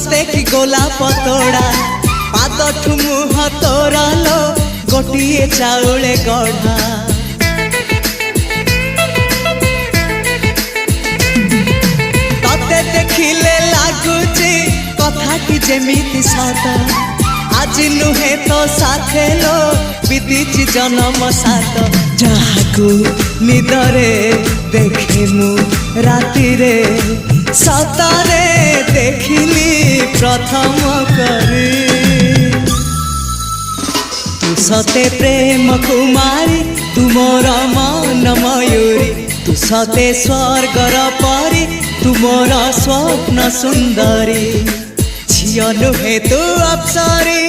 सते कि गोलाप तोड़ा पाद मुह तोरा लो गोटिए चाउले गढ़ा तते देखिले लागुची कथाटी जेमिति सत आज नुहे तो साथे लो बीतीची जन्म सात जहाकू निदरे देखे मु राति रे सतरे देखिली प्रथम करी तू सते प्रेम कुमारी तू मोर मन मयूरी तू सते स्वर्गर परी तू मोर स्वप्न सुंदरी झियो नुहे तू अप्सरी